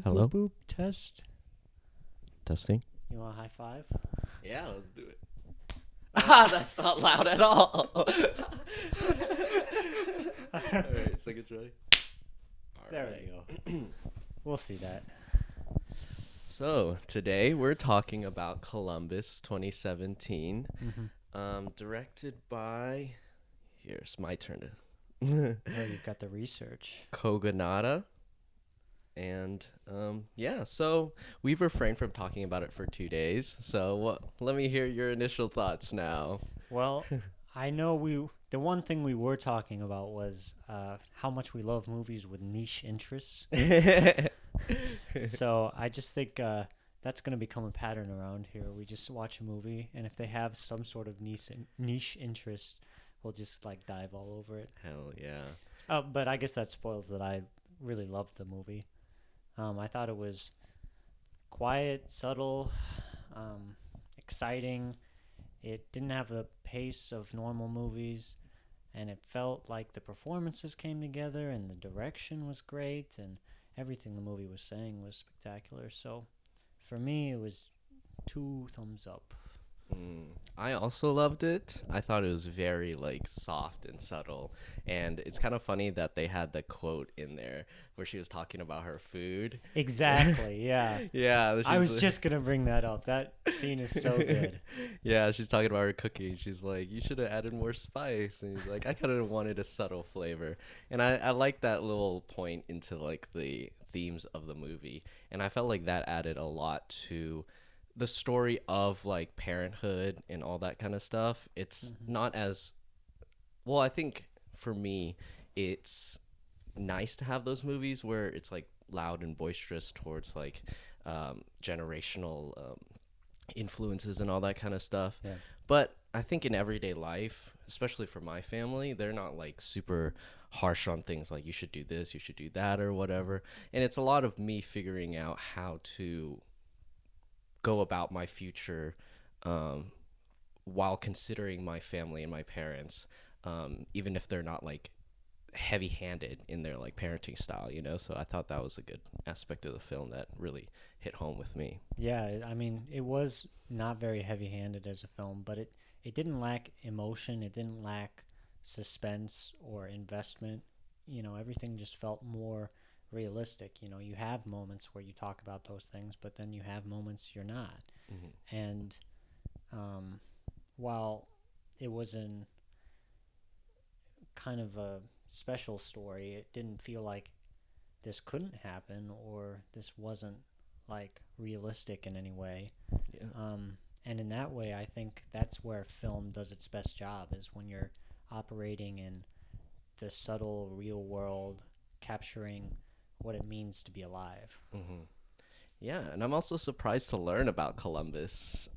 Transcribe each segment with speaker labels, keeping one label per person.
Speaker 1: Hello?
Speaker 2: Boop, boop, test.
Speaker 1: Testing?
Speaker 2: You want a high five?
Speaker 1: Yeah, let's do it. Ah, that's not loud at all. Alright, second try.
Speaker 2: There we go. We'll see that.
Speaker 1: So, today we're talking about Columbus 2017. Directed by... Here's my turn to...
Speaker 2: Oh, you've got the research.
Speaker 1: Kogonada. And, so we've refrained from talking about it for 2 days. So, let me hear your initial thoughts now.
Speaker 2: Well, I know the one thing we were talking about was how much we love movies with niche interests. So I just think that's going to become a pattern around here. We just watch a movie, and if they have some sort of niche interest, we'll just like dive all over it.
Speaker 1: Hell yeah.
Speaker 2: But I guess that spoils that I really loved the movie. I thought it was quiet, subtle, exciting. It didn't have the pace of normal movies, and it felt like the performances came together, and the direction was great, and everything the movie was saying was spectacular. So for me, it was 2 thumbs up.
Speaker 1: I also loved it. I thought it was very soft and subtle, and it's kind of funny that they had the quote in there where she was talking about her food.
Speaker 2: Exactly, yeah.
Speaker 1: Yeah,
Speaker 2: I was just gonna bring that up. That scene is so good.
Speaker 1: Yeah, she's talking about her cooking. She's like, you should have added more spice, and he's like, I kind of wanted a subtle flavor. And I like that little point into the themes of the movie, and I felt like that added a lot to the story of parenthood and all that kind of stuff. It's not as well. I think for me, it's nice to have those movies where it's loud and boisterous towards generational influences and all that kind of stuff.
Speaker 2: Yeah.
Speaker 1: But I think in everyday life, especially for my family, they're not super harsh on things like you should do this, you should do that, or whatever. And it's a lot of me figuring out how to go about my future while considering my family and my parents, even if they're not heavy-handed in their parenting style, so I thought that was a good aspect of the film that really hit home with me.
Speaker 2: Yeah, I mean, it was not very heavy-handed as a film, but it didn't lack emotion, it didn't lack suspense or investment. Everything just felt more realistic. You have moments where you talk about those things, but then you have moments you're not. And while it was in kind of a special story, it didn't feel like this couldn't happen or this wasn't realistic in any way. And in that way, I think that's where film does its best job, is when you're operating in the subtle real world, capturing what it means to be alive.
Speaker 1: Yeah, and I'm also surprised to learn about Columbus,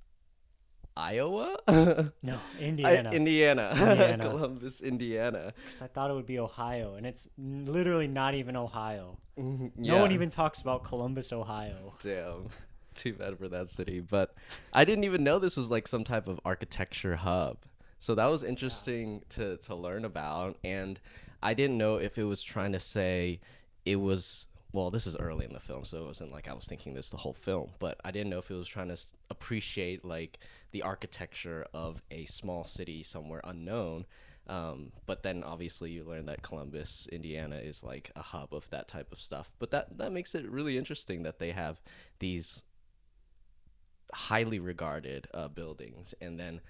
Speaker 1: Iowa?
Speaker 2: No, Indiana.
Speaker 1: Indiana. Columbus, Indiana.
Speaker 2: Because I thought it would be Ohio, and it's literally not even Ohio.
Speaker 1: Yeah.
Speaker 2: No one even talks about Columbus, Ohio.
Speaker 1: Damn. Too bad for that city. But I didn't even know this was some type of architecture hub. So that was interesting to learn about. And I didn't know if it was trying to say it was... Well, this is early in the film, so it wasn't I was thinking this the whole film. But I didn't know if it was trying to appreciate the architecture of a small city somewhere unknown. But then obviously you learn that Columbus, Indiana is a hub of that type of stuff. But that makes it really interesting that they have these highly regarded buildings, and then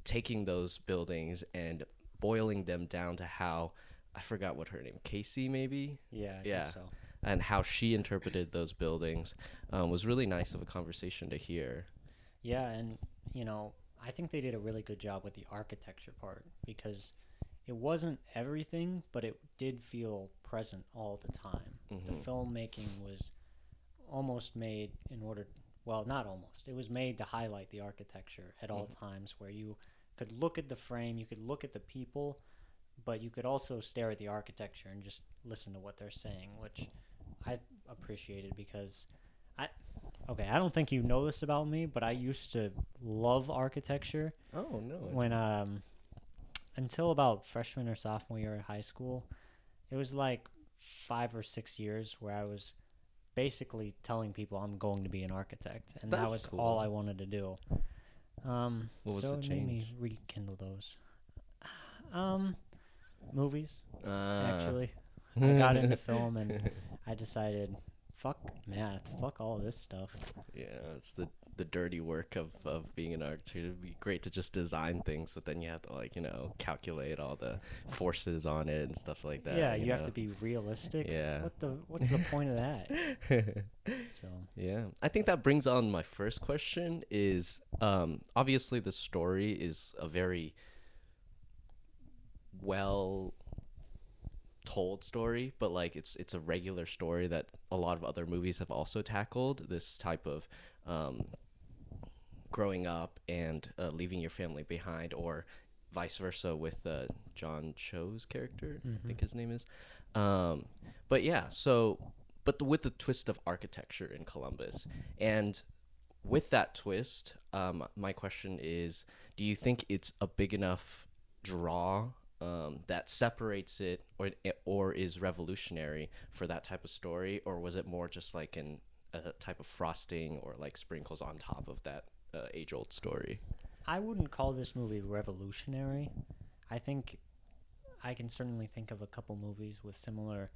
Speaker 1: taking those buildings and boiling them down to how, I forgot what her name, Casey maybe?
Speaker 2: Yeah, I think so.
Speaker 1: And how she interpreted those buildings was really nice of a conversation to hear.
Speaker 2: Yeah, and, I think they did a really good job with the architecture part, because it wasn't everything, but it did feel present all the time. The filmmaking was almost made in order... Well, not almost. It was made to highlight the architecture at all times, where you could look at the frame, you could look at the people, but you could also stare at the architecture and just listen to what they're saying, which I appreciated, because I don't think you know this about me, but I used to love architecture.
Speaker 1: Oh, no.
Speaker 2: When until about freshman or sophomore year at high school, it was 5 or 6 years where I was basically telling people I'm going to be an architect, and that
Speaker 1: That's
Speaker 2: was all
Speaker 1: cool.
Speaker 2: I wanted to do.
Speaker 1: What was
Speaker 2: So
Speaker 1: the
Speaker 2: it made me
Speaker 1: change?
Speaker 2: rekindle those. Um, Movies,
Speaker 1: Uh,
Speaker 2: actually. I got into film and I decided, fuck math, fuck all this stuff.
Speaker 1: yeah, it's the dirty work of being an architect. It'd be great to just design things, but then you have to like, calculate all the forces on it and stuff like
Speaker 2: Yeah,
Speaker 1: that,
Speaker 2: you have to be realistic.
Speaker 1: Yeah.
Speaker 2: What's the point of that? So,
Speaker 1: Yeah. I think that brings on my first question is obviously the story is a very well told story, but like it's a regular story that a lot of other movies have also tackled this type of um, growing up and leaving your family behind, or vice versa with John Cho's character, I
Speaker 2: hmm
Speaker 1: think his name is. Um, but yeah, so with the twist of architecture in Columbus, and with that twist, my question is, do you think it's a big enough draw that separates it, or is revolutionary for that type of story, or was it more just like a type of frosting or like sprinkles on top of that age-old story?
Speaker 2: I wouldn't call this movie revolutionary. I think I can certainly think of a couple movies with similar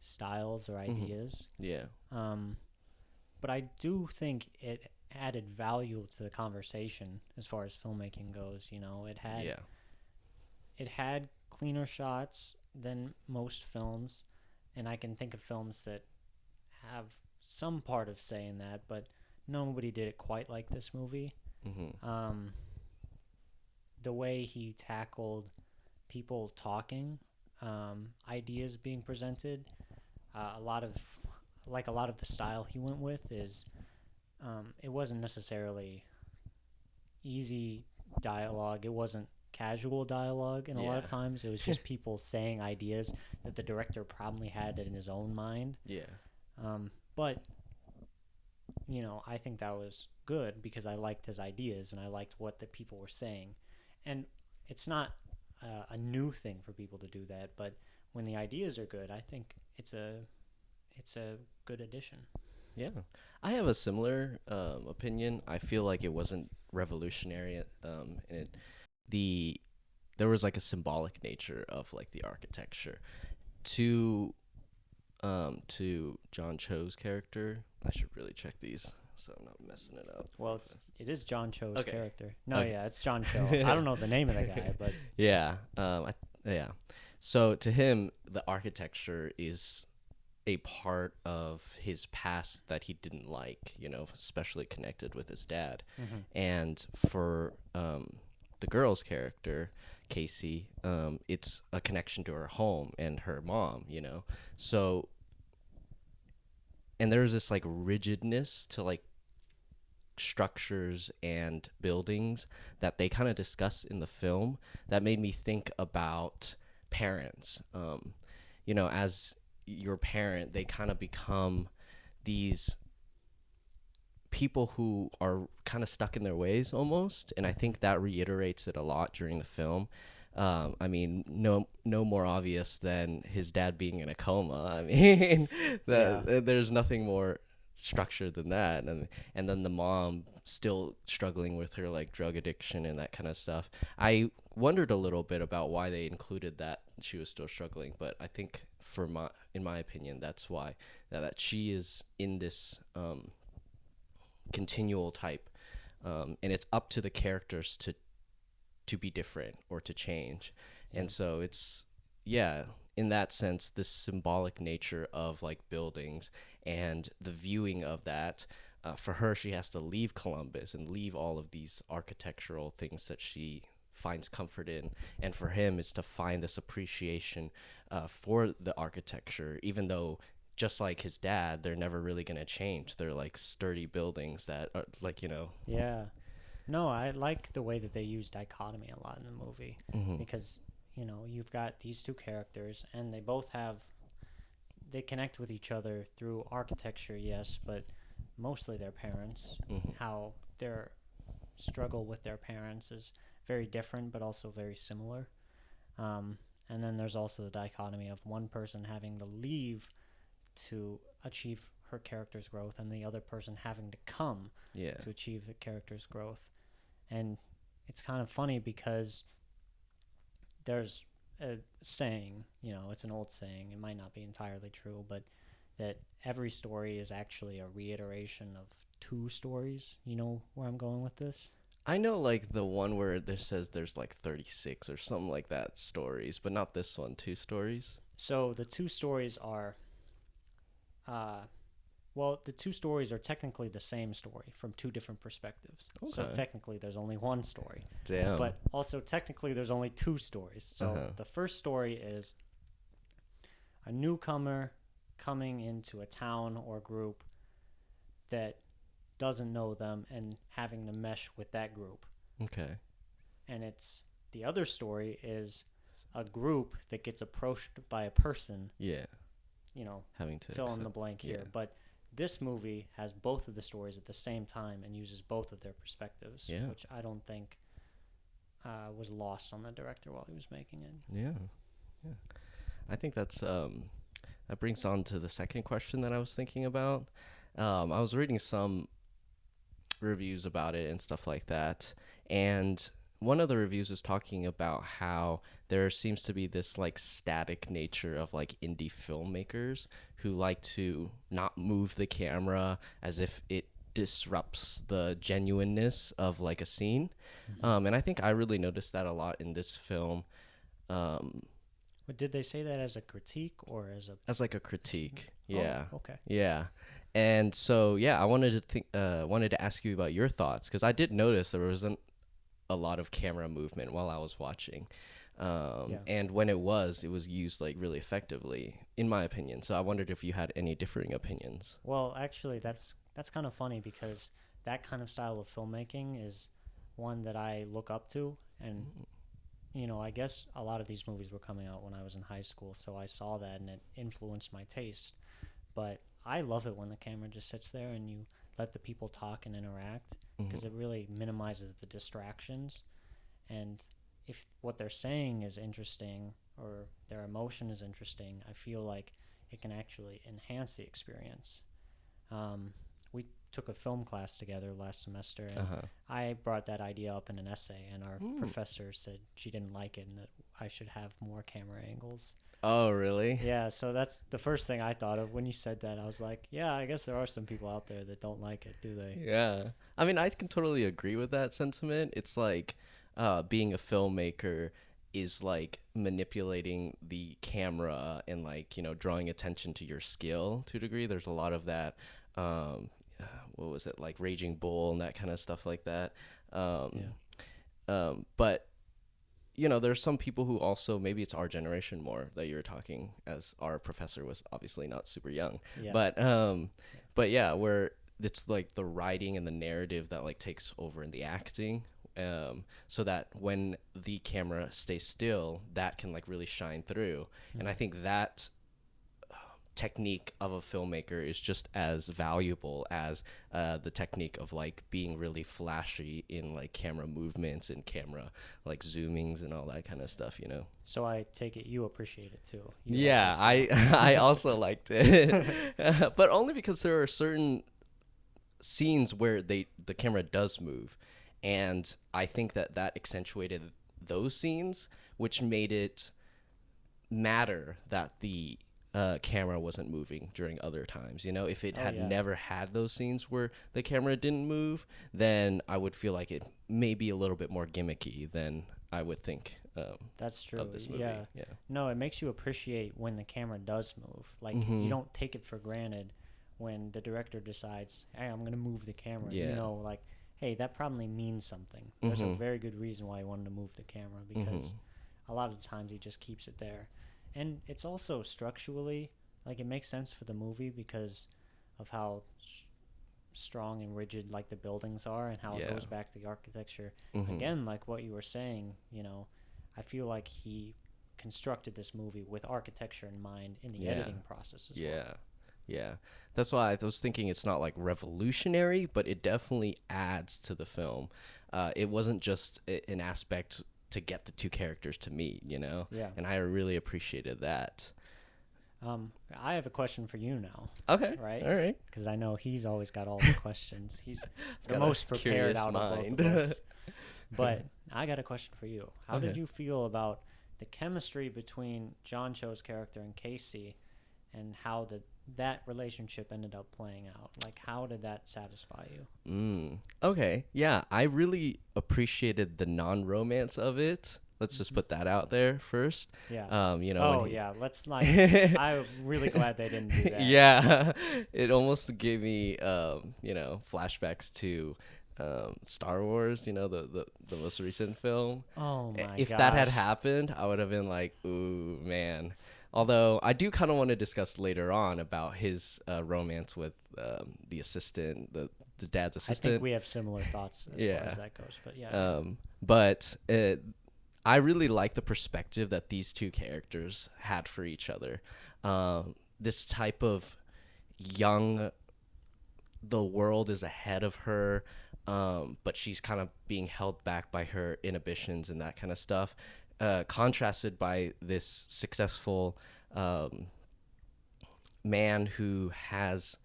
Speaker 2: styles or
Speaker 1: Hmm.
Speaker 2: ideas.
Speaker 1: Yeah.
Speaker 2: Um, but I do think it added value to the conversation as far as filmmaking goes.
Speaker 1: Yeah.
Speaker 2: It had cleaner shots than most films, and I can think of films that have some part of say in that, but nobody did it quite like this movie.
Speaker 1: Hmm.
Speaker 2: Um, the way he tackled people talking, ideas being presented, a lot of a lot of the style he went with is it wasn't necessarily easy dialogue. It wasn't casual dialogue, and a lot
Speaker 1: Yeah.
Speaker 2: of times it was just people saying ideas that the director probably had in his own mind.
Speaker 1: Yeah.
Speaker 2: But I think that was good because I liked his ideas and I liked what the people were saying, and it's not a new thing for people to do that. But when the ideas are good, I think it's a good addition.
Speaker 1: Yeah, I have a similar opinion. I feel like it wasn't revolutionary. And the there was like a symbolic nature of like the architecture to to John Cho's character. I should really check these so I'm not messing it up
Speaker 2: Well,
Speaker 1: real
Speaker 2: it is John Cho's
Speaker 1: fast. Okay.
Speaker 2: character. No,
Speaker 1: Okay.
Speaker 2: yeah, it's John Cho. I don't know the name of the guy, but
Speaker 1: Yeah. Yeah. So to him, the architecture is a part of his past that he didn't like, especially connected with his dad.
Speaker 2: hmm
Speaker 1: And for the girl's character, Casey, it's a connection to her home and her mom. So, and there's this like rigidness to like structures and buildings that they kind of discuss in the film that made me think about parents. As your parent, they kind of become these people who are kind of stuck in their ways almost, and I think that reiterates it a lot during the film. I mean, no more obvious than his dad being in a coma. I mean,
Speaker 2: yeah,
Speaker 1: there's nothing more structured than that, and then the mom still struggling with her like drug addiction and that kind of stuff. I wondered a little bit about why they included that she was still struggling, but I think in my opinion, that's why that she is in this continual type, and it's up to the characters to be different or to change,
Speaker 2: yeah,
Speaker 1: and so it's yeah. In that sense, this symbolic nature of like buildings and the viewing of that, for her, she has to leave Columbus and leave all of these architectural things that she finds comfort in, and for him, it's to find this appreciation for the architecture, even though just like his dad, they're never really going to change. They're like sturdy buildings that are like.
Speaker 2: yeah. No, I like the way that they use dichotomy a lot in the movie
Speaker 1: Hmm.
Speaker 2: because you've got these two characters and they connect with each other through architecture, yes, but mostly their parents.
Speaker 1: Hmm.
Speaker 2: How their struggle with their parents is very different, but also very similar. Um, and then there's also the dichotomy of one person having to leave to achieve her character's growth and the other person having to come
Speaker 1: Yeah.
Speaker 2: to achieve the character's growth. And it's kind of funny because there's a saying, it's an old saying, it might not be entirely true, but that every story is actually a reiteration of two stories. You know where I'm going with this?
Speaker 1: I know like the one where there says there's like 36 or something like that stories, but not this one, two stories.
Speaker 2: So the two stories are, the two stories are technically the same story from two different perspectives. Okay. So technically there's only one story.
Speaker 1: Damn.
Speaker 2: But also technically there's only two stories. So the first story is a newcomer coming into a town or group that doesn't know them and having to mesh with that group.
Speaker 1: Okay.
Speaker 2: And the other story is a group that gets approached by a person.
Speaker 1: Yeah.
Speaker 2: Having to fill in the blank here. But this movie has both of the stories at the same time and uses both of their perspectives, which I don't think was lost on the director while he was making it.
Speaker 1: Yeah. I think that brings on to the second question that I was thinking about. I was reading some reviews about it and stuff like that, and one of the reviews was talking about how there seems to be this like static nature of like indie filmmakers who like to not move the camera as if it disrupts the genuineness of like a scene. And I think I really noticed that a lot in this film.
Speaker 2: But did they say that as a critique or
Speaker 1: as like a critique? Yeah.
Speaker 2: Oh, okay.
Speaker 1: Yeah. And so I wanted to ask you about your thoughts, because I did notice there wasn't a lot of camera movement while I was watching. And when it was used like really effectively, in my opinion. So I wondered if you had any differing opinions.
Speaker 2: Well, actually, that's kind of funny, because that kind of style of filmmaking is one that I look up to. And, I guess a lot of these movies were coming out when I was in high school, so I saw that and it influenced my taste. But I love it when the camera just sits there and you let the people talk and interact, because it really minimizes the distractions. And if what they're saying is interesting or their emotion is interesting, I feel like it can actually enhance the experience. We took a film class together last semester, and I brought that idea up in an essay, and our professor said she didn't like it and that I should have more camera angles.
Speaker 1: Oh, really?
Speaker 2: Yeah, so that's the first thing I thought of when you said that. I was like, yeah, I guess there are some people out there that don't like it, do they?
Speaker 1: Yeah. I mean, I can totally agree with that sentiment. It's like being a filmmaker is like manipulating the camera and like, drawing attention to your skill to a degree. There's a lot of that. What was it, like Raging Bull and that kind of stuff like that. But there's some people who also, maybe it's our generation more that you're talking, as our professor was obviously not super young. Yeah. But yeah, where it's like the writing and the narrative that like takes over in the acting, so that when the camera stays still, that can like really shine through. And I think that technique of a filmmaker is just as valuable as the technique of like being really flashy in like camera movements and camera like zoomings and all that kind of stuff,
Speaker 2: So I take it you appreciate it too.
Speaker 1: Yeah, I also liked it. But only because there are certain scenes where the camera does move, and I think that accentuated those scenes, which made it matter that the camera wasn't moving during other times. If it had never had those scenes where the camera didn't move, then I would feel like it may be a little bit more gimmicky than I would think.
Speaker 2: That's true.
Speaker 1: Of this movie.
Speaker 2: Yeah. No, it makes you appreciate when the camera does move. Like you don't take it for granted when the director decides, hey, I'm going to move the camera.
Speaker 1: Yeah.
Speaker 2: Like, hey, that probably means something. There's a very good reason why he wanted to move the camera, because a lot of the times he just keeps it there. And it's also structurally, like, it makes sense for the movie because of how strong and rigid, like, the buildings are and how it goes back to the architecture. Again, like what you were saying, I feel like he constructed this movie with architecture in mind in the editing process as well.
Speaker 1: Yeah. That's why I was thinking it's not, like, revolutionary, but it definitely adds to the film. It wasn't just an aspect to get the two characters to meet, Yeah. And I really appreciated that.
Speaker 2: I have a question for you now,
Speaker 1: Okay.
Speaker 2: right?
Speaker 1: All right.
Speaker 2: Because I know he's always got all the questions. He's the
Speaker 1: Got a
Speaker 2: most prepared
Speaker 1: curious
Speaker 2: out of
Speaker 1: mind.
Speaker 2: both of us. But I got a question for you. How did
Speaker 1: Okay.
Speaker 2: you feel about the chemistry between John Cho's character and Casey, and how that relationship ended up playing out? Like, how did that satisfy you?
Speaker 1: Okay. Yeah, I really appreciated the non-romance of it. Let's just
Speaker 2: Mhm.
Speaker 1: put that out there first.
Speaker 2: Yeah.
Speaker 1: When
Speaker 2: Oh,
Speaker 1: he
Speaker 2: yeah. Let's not. I'm really glad they didn't do that.
Speaker 1: yeah, it almost gave me flashbacks to Star Wars, the most recent film.
Speaker 2: Oh my
Speaker 1: If that had
Speaker 2: gosh.
Speaker 1: happened, I would have been like, ooh, man. Although I do kind of want to discuss later on about his romance with the assistant, the dad's
Speaker 2: I think
Speaker 1: assistant.
Speaker 2: we have similar thoughts as far
Speaker 1: Yeah.
Speaker 2: as that goes. But yeah.
Speaker 1: But I really like the perspective that these two characters had for each other. This type of young, the world is ahead of her, but she's kind of being held back by her inhibitions and that kind of stuff. Contrasted by this successful man who has,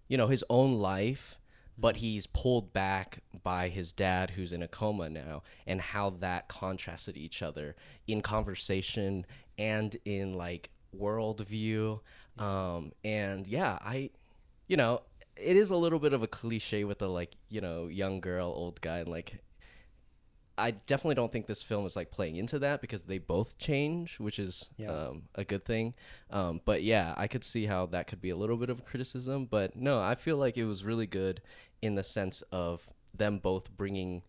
Speaker 1: his own life, but he's pulled back by his dad who's in a coma now, and how that contrasted each other in conversation and in like worldview. And yeah, you know, it is a little bit of a cliche with the like, young girl, old guy, and like I definitely don't think this film is like playing into that because they both change, which is
Speaker 2: Yeah.
Speaker 1: a good thing. But yeah, I could see how that could be a little bit of a criticism. But no, I feel like it was really good in the sense of them both bringing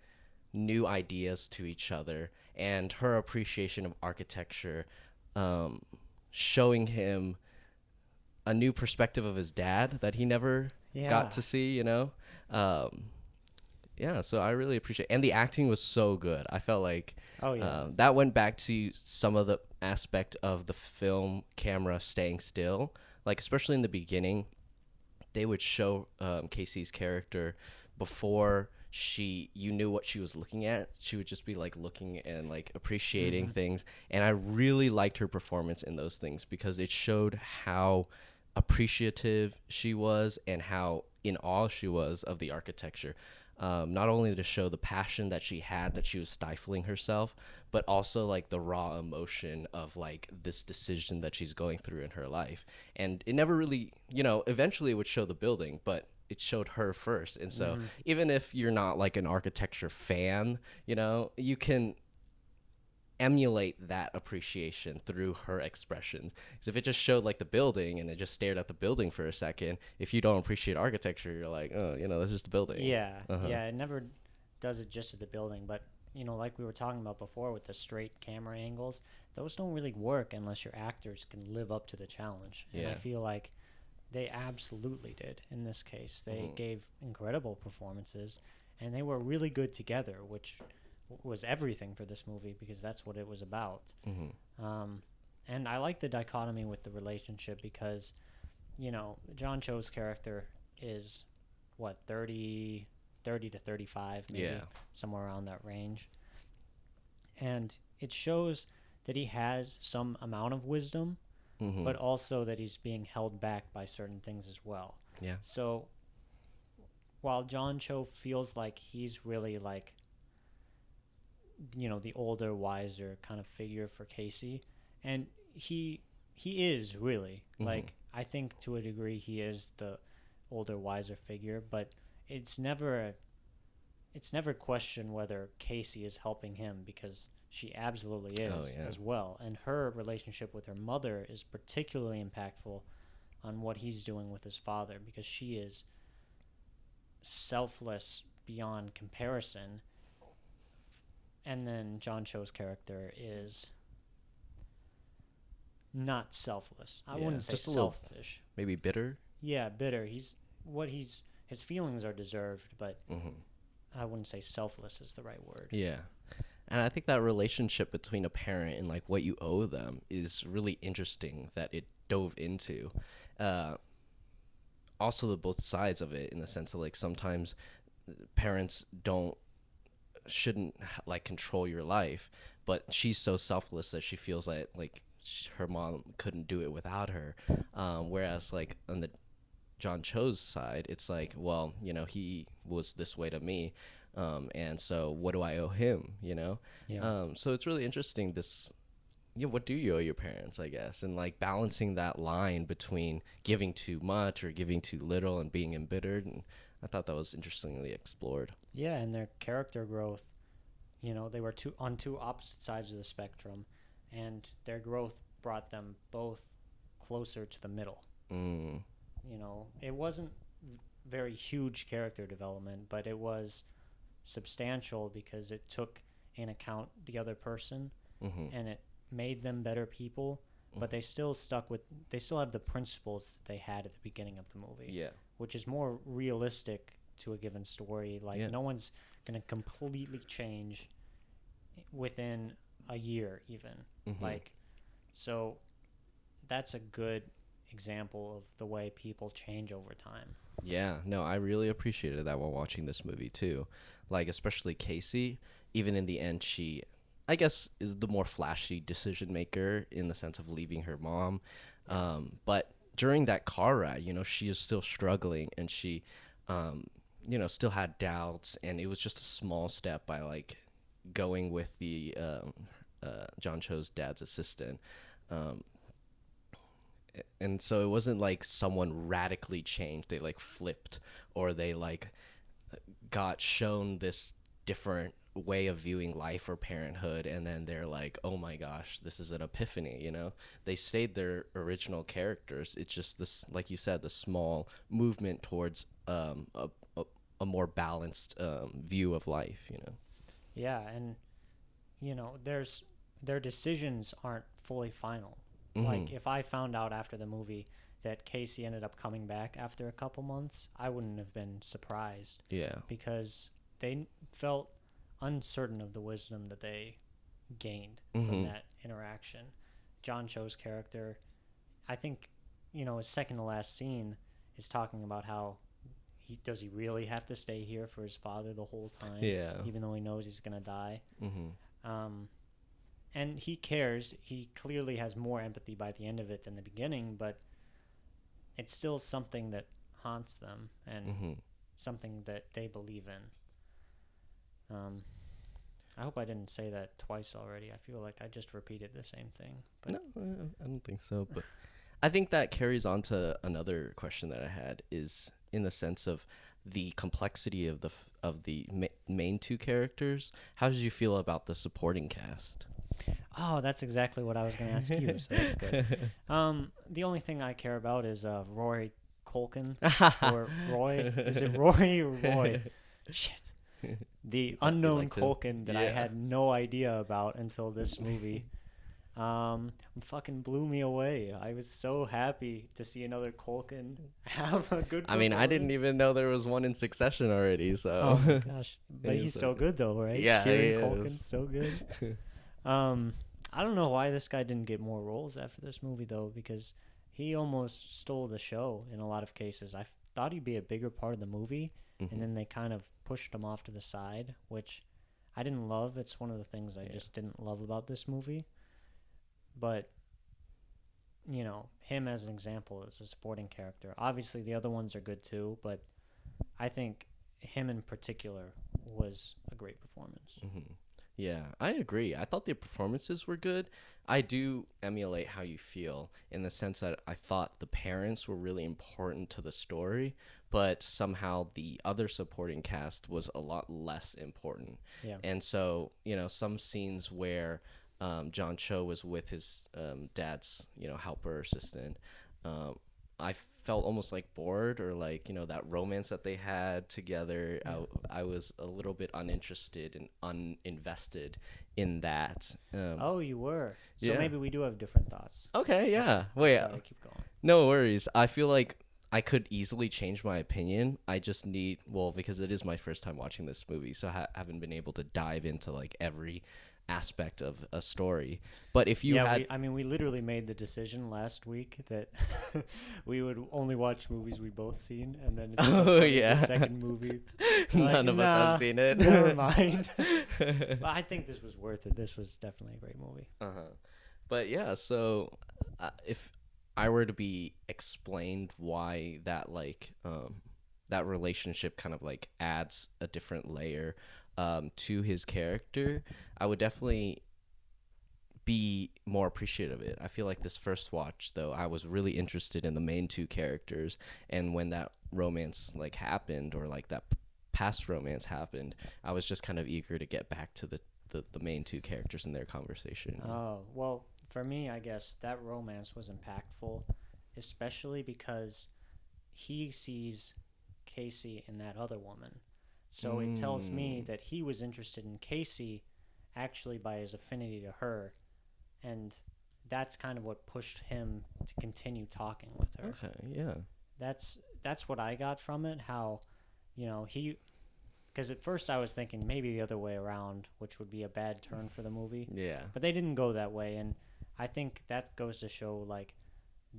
Speaker 1: new ideas to each other and her appreciation of architecture, um, showing him a new perspective of his dad that he never got
Speaker 2: Yeah.
Speaker 1: to see. Um, yeah, so I really appreciate, and the acting was so good. I felt like
Speaker 2: Oh yeah.
Speaker 1: that went back to some of the aspect of the film camera staying still, like especially in the beginning, they would show Casey's character before you knew what she was looking at. She would just be like looking and like appreciating
Speaker 2: Hmm.
Speaker 1: things, and I really liked her performance in those things because it showed how appreciative she was and how in awe she was of the architecture. Not only to show the passion that she had, that she was stifling herself, but also like the raw emotion of like this decision that she's going through in her life. And it never really, eventually it would show the building, but it showed her first. And so
Speaker 2: Hmm.
Speaker 1: even if you're not like an architecture fan, you can emulate that appreciation through her expressions. Because if it just showed like the building and it just stared at the building for a second, if you don't appreciate architecture, you're like, oh, that's just the building.
Speaker 2: Yeah.
Speaker 1: Uh-huh.
Speaker 2: Yeah. It never does it just at the building, but like we were talking about before with the straight camera angles, those don't really work unless your actors can live up to the challenge. And I
Speaker 1: Yeah.
Speaker 2: feel like they absolutely did in this case. They
Speaker 1: Mhm.
Speaker 2: gave incredible performances, and they were really good together, which was everything for this movie because that's what it was about.
Speaker 1: Mhm.
Speaker 2: Um, and I like the dichotomy with the relationship because, John Cho's character is what 30 to 35, maybe
Speaker 1: Yeah.
Speaker 2: somewhere around that range, and it shows that he has some amount of wisdom,
Speaker 1: Mhm.
Speaker 2: but also that he's being held back by certain things as well.
Speaker 1: Yeah.
Speaker 2: So while John Cho feels like he's really like, the older, wiser kind of figure for Casey, and he is really like, I think to a degree he is the older, wiser figure, but it's never questioned whether Casey is helping him because she absolutely is
Speaker 1: yeah.
Speaker 2: as well. And her relationship with her mother is particularly impactful on what he's doing with his father because she is selfless beyond comparison. And then John Cho's character is not selfless. I
Speaker 1: Yeah,
Speaker 2: wouldn't say
Speaker 1: just a little-
Speaker 2: selfish.
Speaker 1: Maybe bitter.
Speaker 2: Yeah, bitter. His feelings are deserved, but
Speaker 1: Mhm.
Speaker 2: I wouldn't say selfless is the right word.
Speaker 1: Yeah. And I think that relationship between a parent and like what you owe them is really interesting that it dove into. Uh, Also, the both sides of it in the sense of like sometimes parents shouldn't like control your life, but she's so selfless that she feels like her mom couldn't do it without her. Whereas like on the John Cho's side, it's like, well, he was this way to me, and so what do I owe him?
Speaker 2: Yeah.
Speaker 1: So it's really interesting. What do you owe your parents, I guess, and like balancing that line between giving too much or giving too little and being embittered. And I thought that was interestingly explored.
Speaker 2: Yeah, and their character growth, they were on two opposite sides of the spectrum, and their growth brought them both closer to the middle.
Speaker 1: Mm.
Speaker 2: It wasn't very huge character development, but it was substantial because it took in account the other person, and it made them better people, but they still have the principles that they had at the beginning of the movie.
Speaker 1: Yeah.
Speaker 2: Which is more realistic to a given story. Like, no one's going to completely change within a year even. Like, so that's a good example of the way people change over time.
Speaker 1: Yeah, no, I really appreciated that while watching this movie too. Like, especially Casey, even in the end, she, I guess, is the more flashy decision maker in the sense of leaving her mom. But during that car ride, she is still struggling, and she, still had doubts, and it was just a small step by like going with the John Cho's dad's assistant. And so it wasn't like someone radically changed. They like flipped, or they like got shown this different way of viewing life or parenthood, and then they're like, oh my gosh, this is an epiphany. They stayed their original characters. It's just this, like you said, the small movement towards a more balanced view of life.
Speaker 2: Yeah, and their decisions aren't fully final. Like, if I found out after the movie that Casey ended up coming back after a couple months, I wouldn't have been surprised.
Speaker 1: Yeah.
Speaker 2: Because they felt uncertain of the wisdom that they gained from that interaction. John Cho's character, I think, his second to last scene is talking about how does he really have to stay here for his father the whole time?
Speaker 1: Yeah.
Speaker 2: Even though he knows he's going to die. And he cares. He clearly has more empathy by the end of it than the beginning, but it's still something that haunts them and something that they believe in. I hope I didn't say that twice already. I feel like I just repeated the same thing. But
Speaker 1: No, I don't think so. But I think that carries on to another question that I had, is in the sense of the complexity of the main two characters. How did you feel about the supporting cast?
Speaker 2: Oh, that's exactly what I was going to ask you, so that's good. The only thing I care about is Roy Culkin, or Roy. Is it Roy or Roy? Shit. The unknown Culkin that I had no idea about until this movie. Fucking blew me away. I was so happy to see another Culkin have a good
Speaker 1: I mean, I didn't even know there was one in succession already, so.
Speaker 2: Oh my gosh. But he's so good though, right?
Speaker 1: Yeah,
Speaker 2: Kieran Culkin's so good. I don't know why this guy didn't get more roles after this movie though, because he almost stole the show in a lot of cases. I thought he'd be a bigger part of the movie, and then they kind of pushed him off to the side, which I didn't love. It's one of the things I just didn't love about this movie. But, him as an example as a supporting character. Obviously, the other ones are good too, but I think him in particular was a great performance.
Speaker 1: Yeah, I agree. I thought the performances were good. I do emulate how you feel in the sense that I thought the parents were really important to the story, but somehow the other supporting cast was a lot less important.
Speaker 2: Yeah.
Speaker 1: And so, some scenes where John Cho was with his dad's, helper assistant, I felt almost like bored, or like, that romance that they had together. Yeah. I was a little bit uninterested and uninvested in that.
Speaker 2: Oh, you were. So
Speaker 1: yeah.
Speaker 2: Maybe we do have different thoughts.
Speaker 1: Okay, yeah. Wait.
Speaker 2: Sorry, keep going.
Speaker 1: No worries. I feel like I could easily change my opinion. I just need, because it is my first time watching this movie, so I haven't been able to dive into like every aspect of a story. But if you had,
Speaker 2: we literally made the decision last week that we would only watch movies we both seen, and then the second movie
Speaker 1: none of us have seen it.
Speaker 2: Never mind. But I think this was worth it. This was definitely a great movie.
Speaker 1: But yeah, so if I were to be explained why that that relationship kind of like adds a different layer to his character, I would definitely be more appreciative of it. I feel like this first watch though, I was really interested in the main two characters, and when that romance like happened, or like that past romance happened, I was just kind of eager to get back to the main two characters in their conversation.
Speaker 2: Oh, well, for me, I guess that romance was impactful, especially because he sees Casey in that other woman. So it tells me
Speaker 1: Mm,
Speaker 2: that he was interested in Casey actually by his affinity to her, and that's kind of what pushed him to continue talking with her.
Speaker 1: okay, yeah.
Speaker 2: That's what I got from it. How, he, because at first I was thinking maybe the other way around, which would be a bad turn for the movie,
Speaker 1: Yeah.
Speaker 2: but they didn't go that way, and I think that goes to show like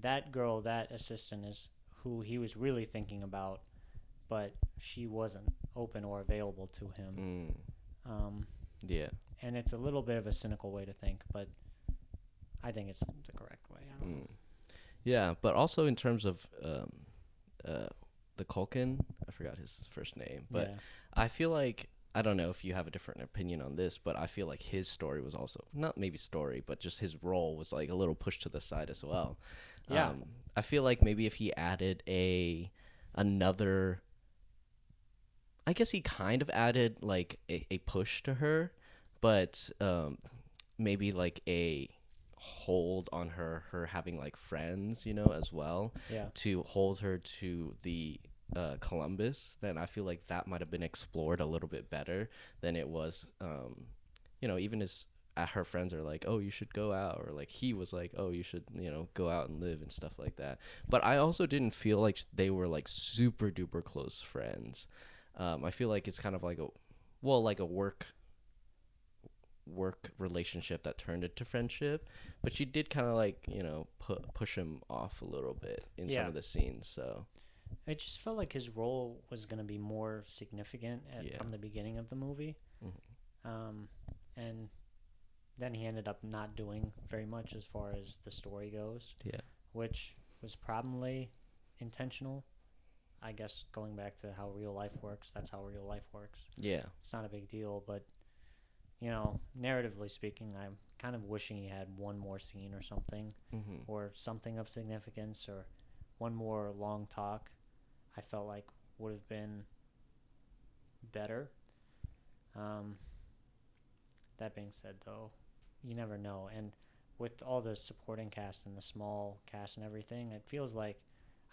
Speaker 2: that girl, that assistant is who he was really thinking about, but she wasn't open or available to him.
Speaker 1: Mm,
Speaker 2: Um,
Speaker 1: yeah.
Speaker 2: and it's a little bit of a cynical way to think, but I think it's the correct way. I don't know.
Speaker 1: Mm. Yeah, but also in terms of uh, the Culkin, I forgot his first name, but
Speaker 2: Yeah.
Speaker 1: I feel like I don't know if you have a different opinion on this, but I feel like his story was also not maybe story, but just his role was like a little pushed to the side as well.
Speaker 2: Yeah.
Speaker 1: I feel like maybe if he added another, I guess he kind of added like a push to her, but maybe like a hold on her having like friends, as well,
Speaker 2: Yeah.
Speaker 1: to hold her to the Columbus, then I feel like that might have been explored a little bit better than it was. Even as her friends are like, oh, you should go out, or like he was like, oh, you should go out and live and stuff like that. But I also didn't feel like they were like super duper close friends. I feel like it's kind of like a work relationship that turned into friendship, but she did kind of like push him off a little bit in some
Speaker 2: Yeah.
Speaker 1: of the scenes. So
Speaker 2: It just felt like his role was going to be more significant
Speaker 1: yeah.
Speaker 2: from the beginning of the movie.
Speaker 1: Mhm.
Speaker 2: And then he ended up not doing very much as far as the story goes,
Speaker 1: Yeah.
Speaker 2: which was probably intentional. I guess going back to how real life works, that's how real life works.
Speaker 1: Yeah.
Speaker 2: It's not a big deal, but narratively speaking, I'm kind of wishing he had one more scene or something,
Speaker 1: Hmm.
Speaker 2: or something of significance, or one more long talk. I felt like would have been better. Um, that being said, though, you never know. And with all the supporting cast and the small cast and everything, it feels like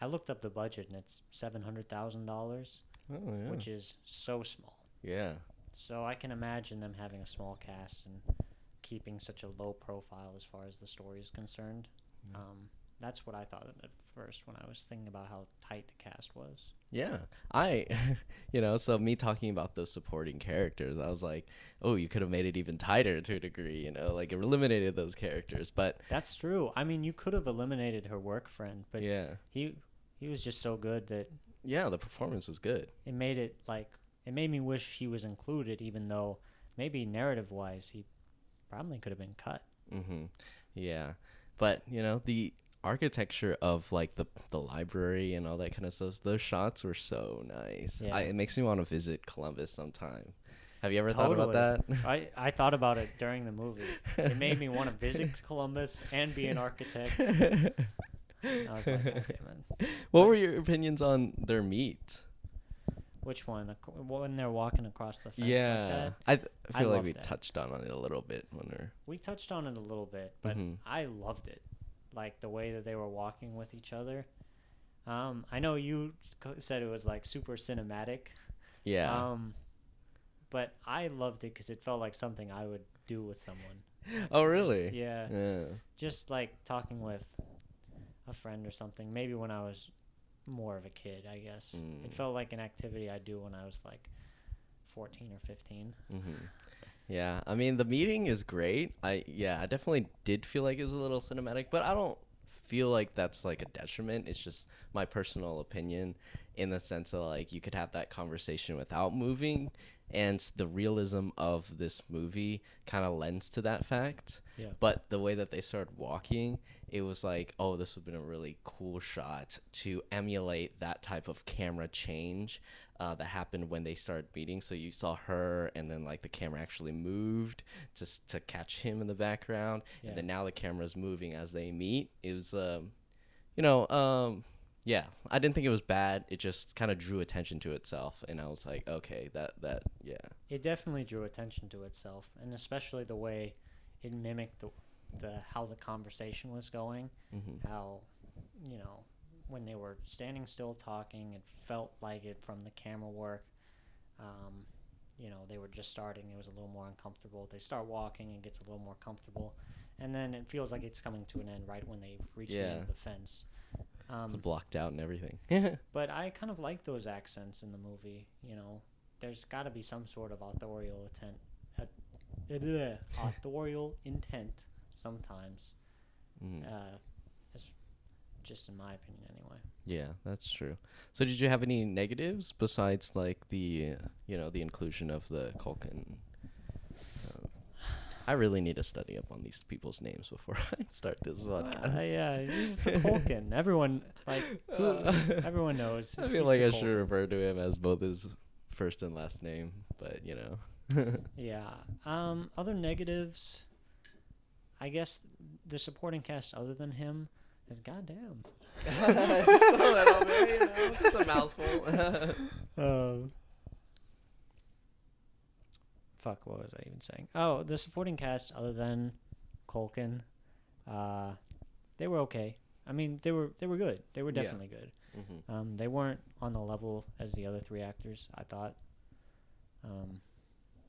Speaker 2: I looked up the budget and it's $700,000,
Speaker 1: Oh yeah.
Speaker 2: which is so small.
Speaker 1: Yeah.
Speaker 2: So I can imagine them having a small cast and keeping such a low profile as far as the story is concerned. That's what I thought of at first when I was thinking about how tight the cast was.
Speaker 1: Yeah. I so me talking about those supporting characters, I was like, oh, you could have made it even tighter to a degree, like eliminated those characters. But
Speaker 2: That's true. I mean, you could have eliminated her work friend, but
Speaker 1: yeah.
Speaker 2: he was just so good that
Speaker 1: Yeah, the performance was good.
Speaker 2: it made me wish he was included, even though maybe narrative wise he probably could have been cut.
Speaker 1: Mhm. Yeah. But, the architecture of like the library and all that kind of stuff, those shots were so nice.
Speaker 2: Yeah.
Speaker 1: It makes me want to visit Columbus sometime. Have you ever
Speaker 2: Totally.
Speaker 1: thought about that?
Speaker 2: I thought about it during the movie. It made me want to visit Columbus and be an architect. I was like, okay, man.
Speaker 1: What were your opinions on their meet?
Speaker 2: Which one? When they're walking across the fence
Speaker 1: Yeah,
Speaker 2: like that?
Speaker 1: I feel like
Speaker 2: loved
Speaker 1: we
Speaker 2: that.
Speaker 1: touched on it a little bit when we're.
Speaker 2: We touched on it a little bit, but
Speaker 1: Mhm.
Speaker 2: I loved it. Like the way that they were walking with each other. I know you said it was like super cinematic.
Speaker 1: Yeah.
Speaker 2: But I loved it because it felt like something I would do with someone.
Speaker 1: Oh, really?
Speaker 2: Yeah.
Speaker 1: Yeah.
Speaker 2: Just like talking with a friend or something. Maybe when I was more of a kid, I guess.
Speaker 1: Mm.
Speaker 2: It felt like an activity I'd do when I was like 14 or 15.
Speaker 1: Mhm. Yeah, I mean the meeting is great. I definitely did feel like it was a little cinematic, but I don't feel like that's like a detriment. It's just my personal opinion. in the sense of like you could have that conversation without moving, and the realism of this movie kind of lends to that fact.
Speaker 2: Yeah.
Speaker 1: But the way that they started walking, it was like, oh, this would have been a really cool shot to emulate that type of camera change that happened when they started meeting. So you saw her, and then like the camera actually moved to catch him in the background,
Speaker 2: Yeah.
Speaker 1: and then now the camera's moving as they meet. It was, you know, yeah, I didn't think it was bad. It just kind of drew attention to itself, and I was like, okay, yeah.
Speaker 2: It definitely drew attention to itself, and especially the way it mimicked the how the conversation was going.
Speaker 1: Mm-hmm.
Speaker 2: How, you know, when they were standing still talking, it felt like it from the camera work. You know, they were just starting. It was a little more uncomfortable. They start walking, it gets a little more comfortable, and then it feels like it's coming to an end right when they reach the end of the fence.
Speaker 1: It's blocked out and everything.
Speaker 2: But I kind of like those accents in the movie. You know, there's got to be some sort of authorial intent sometimes. It's just in my opinion, anyway.
Speaker 1: Yeah, that's true. So did you have any negatives besides like the the inclusion of the Culkin? I really need to study up on these people's names before I start this podcast.
Speaker 2: Yeah, he's the Culkin. Everyone everyone knows.
Speaker 1: I feel like I should refer to him as both his first and last name, but
Speaker 2: Yeah. Other negatives, I guess the supporting cast other than him is goddamn.
Speaker 1: It's a mouthful.
Speaker 2: Fuck, what was I even saying? Oh, the supporting cast other than Culkin, they were okay. I mean, they were good. They were definitely good.
Speaker 1: Mm-hmm.
Speaker 2: They weren't on the level as the other three actors, I thought.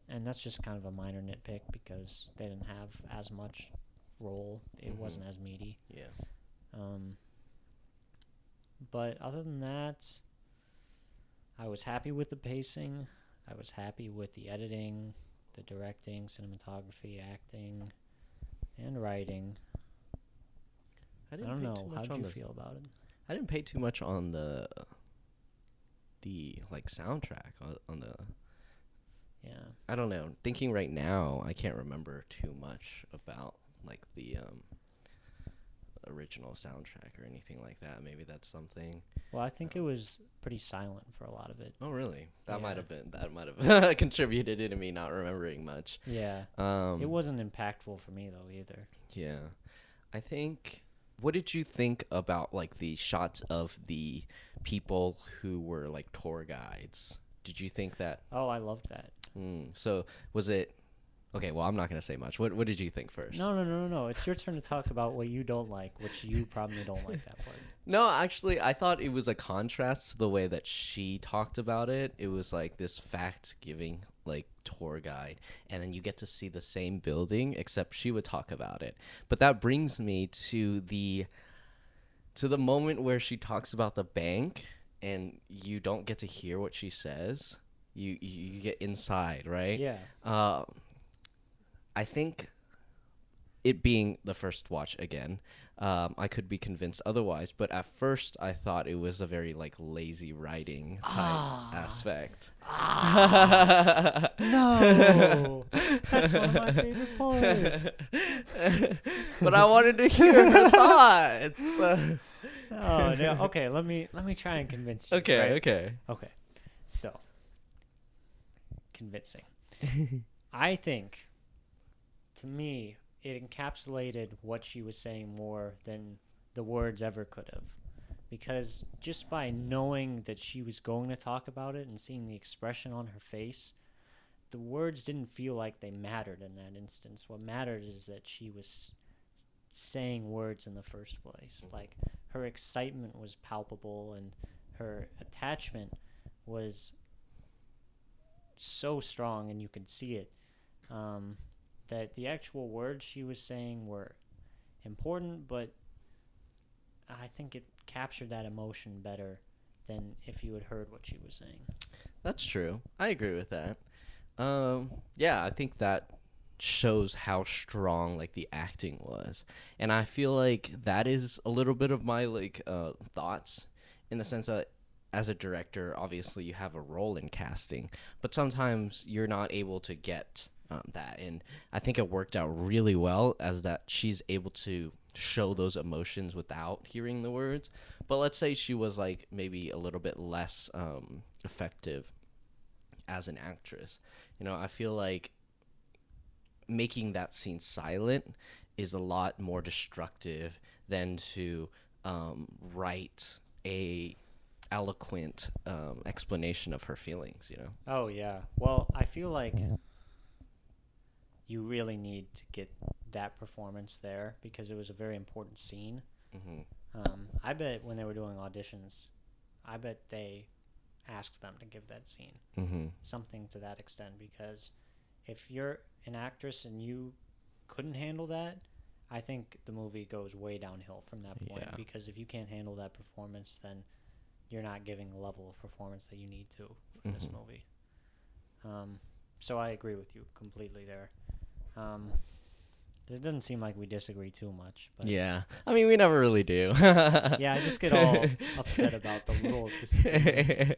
Speaker 2: And that's just kind of a minor nitpick because they didn't have as much role. It wasn't as meaty.
Speaker 1: Yeah.
Speaker 2: But other than that, I was happy with the pacing. I was happy with the editing, the directing, cinematography, acting, and writing. I don't know. How did you feel about it?
Speaker 1: I didn't pay too much on the like soundtrack on the.
Speaker 2: Yeah.
Speaker 1: I don't know. Thinking right now, I can't remember too much about like the original soundtrack or anything like that. Maybe that's something.
Speaker 2: Well, I think it was pretty silent for a lot of it.
Speaker 1: Oh, really? That might
Speaker 2: Yeah.
Speaker 1: have contributed to me not remembering much.
Speaker 2: Yeah. It wasn't impactful for me though either.
Speaker 1: Yeah. I think. What did you think about like the shots of the people who were like tour guides? Did you think that?
Speaker 2: Oh, I loved that.
Speaker 1: So was it? Okay, well, I'm not gonna say much. What did you think first?
Speaker 2: No. It's your turn to talk about what you don't like, which you probably don't like that part.
Speaker 1: No, actually, I thought it was a contrast to the way that she talked about it. It was like this fact-giving, like, tour guide, and then you get to see the same building, except she would talk about it. But that brings me to the moment where she talks about the bank, and you don't get to hear what she says. You get inside, right?
Speaker 2: Yeah.
Speaker 1: I think it being the first watch again, I could be convinced otherwise. But at first, I thought it was a very like lazy writing type aspect.
Speaker 2: No, that's one of my favorite parts.
Speaker 1: But I wanted to hear her thoughts.
Speaker 2: Oh no. Okay, let me try and convince you.
Speaker 1: Okay.
Speaker 2: So, convincing. I think, to me, it encapsulated what she was saying more than the words ever could have. Because just by knowing that she was going to talk about it and seeing the expression on her face, the words didn't feel like they mattered in that instance. What mattered is that she was saying words in the first place. Like, her excitement was palpable and her attachment was so strong, and you could see it. That the actual words she was saying were important, but I think it captured that emotion better than if you had heard what she was saying.
Speaker 1: That's true. I agree with that. Yeah, I think that shows how strong like the acting was, and I feel like that is a little bit of my like thoughts in the sense that as a director, obviously you have a role in casting, but sometimes you're not able to get that. And I think it worked out really well as that she's able to show those emotions without hearing the words. But let's say she was like maybe a little bit less effective as an actress. I feel like making that scene silent is a lot more destructive than to write a eloquent explanation of her feelings.
Speaker 2: Oh yeah. Well, I feel like you really need to get that performance there because it was a very important scene.
Speaker 1: Mm-hmm.
Speaker 2: I bet when they were doing auditions, I bet they asked them to give that scene.
Speaker 1: Mm-hmm.
Speaker 2: Something to that extent, because if you're an actress and you couldn't handle that, I think the movie goes way downhill from that point.
Speaker 1: Yeah.
Speaker 2: Because if you can't handle that performance, then you're not giving the level of performance that you need to for this movie. So I agree with you completely there. It doesn't seem like we disagree too much. But
Speaker 1: Yeah. I mean, we never really do.
Speaker 2: yeah, I just get all upset about the little disagreements.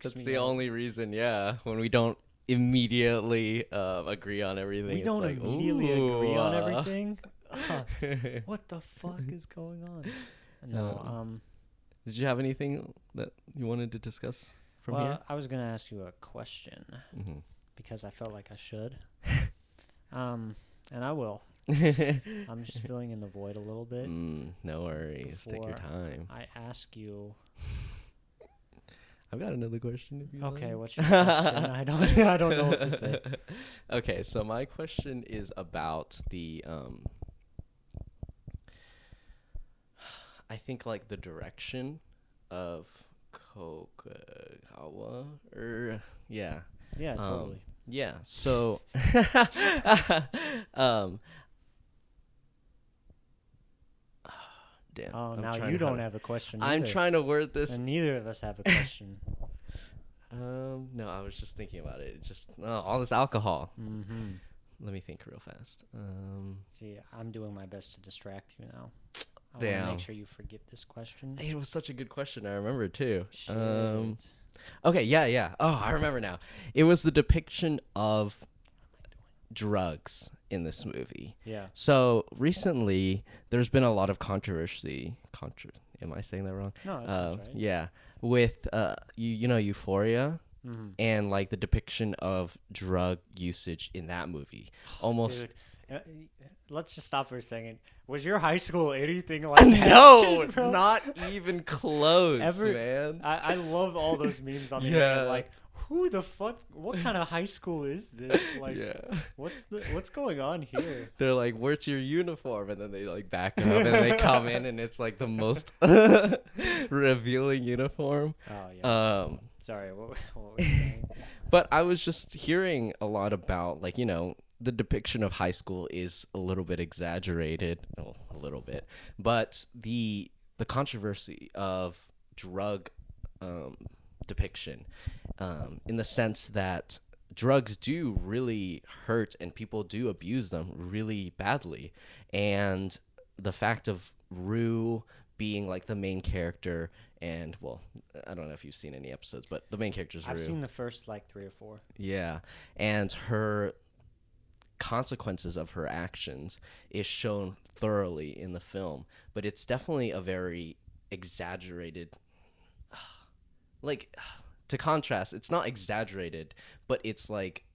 Speaker 1: That's
Speaker 2: me
Speaker 1: the
Speaker 2: out.
Speaker 1: only reason, yeah, when we don't immediately agree on everything.
Speaker 2: We
Speaker 1: it's
Speaker 2: don't
Speaker 1: like,
Speaker 2: immediately agree on
Speaker 1: "Ooh,
Speaker 2: everything. What the fuck is going on? No.
Speaker 1: Did you have anything that you wanted to discuss from
Speaker 2: Well,
Speaker 1: here?
Speaker 2: I was gonna ask you a question
Speaker 1: Mm-hmm.
Speaker 2: because I felt like I should. And I will. I'm just filling in the void a little bit.
Speaker 1: No worries. Take your
Speaker 2: before
Speaker 1: time.
Speaker 2: I ask you.
Speaker 1: I've got another question if you
Speaker 2: Okay,
Speaker 1: want.
Speaker 2: what's your question? I don't know what to say.
Speaker 1: Okay, so my question is about the I think like the direction of Kokugawa or yeah.
Speaker 2: Yeah, totally.
Speaker 1: Yeah. So damn.
Speaker 2: Oh,
Speaker 1: I'm
Speaker 2: now
Speaker 1: trying
Speaker 2: you
Speaker 1: to
Speaker 2: don't have a question either.
Speaker 1: I'm trying to word this.
Speaker 2: And neither of us have a question.
Speaker 1: No, I was just thinking about it. It's just all this alcohol.
Speaker 2: Mm-hmm.
Speaker 1: Let me think real fast.
Speaker 2: See, I'm doing my best to distract you now. I want
Speaker 1: Damn.
Speaker 2: to make sure you forget this question.
Speaker 1: It was such a good question. I remember it too.
Speaker 2: Shit.
Speaker 1: Okay, yeah. Oh, I remember now. It was the depiction of drugs in this movie.
Speaker 2: Yeah.
Speaker 1: So recently, there's been a lot of controversy. Am I saying that wrong?
Speaker 2: No, that sounds right.
Speaker 1: Yeah, with Euphoria.
Speaker 2: Mm-hmm.
Speaker 1: And like the depiction of drug usage in that movie, almost.
Speaker 2: Dude, let's just stop for a second. Was your high school anything like that?
Speaker 1: No,
Speaker 2: shit, bro?
Speaker 1: not even close, man.
Speaker 2: I love all those memes on the internet. Like, who the fuck? What kind of high school is this? Like, what's going on here?
Speaker 1: They're like, "Where's your uniform?" And then they like back up and they come in, and it's like the most revealing uniform.
Speaker 2: Oh yeah. Sorry, what were you saying?
Speaker 1: But I was just hearing a lot about like the depiction of high school is a little bit exaggerated, a little bit, but the controversy of drug depiction, in the sense that drugs do really hurt and people do abuse them really badly, and the fact of Rue being like the main character, and well, I don't know if you've seen any episodes, but the main character's Rue.
Speaker 2: I've seen the first like 3 or 4.
Speaker 1: Yeah, and her consequences of her actions is shown thoroughly in the film, but it's definitely a very exaggerated, like, to contrast, it's not exaggerated, but it's like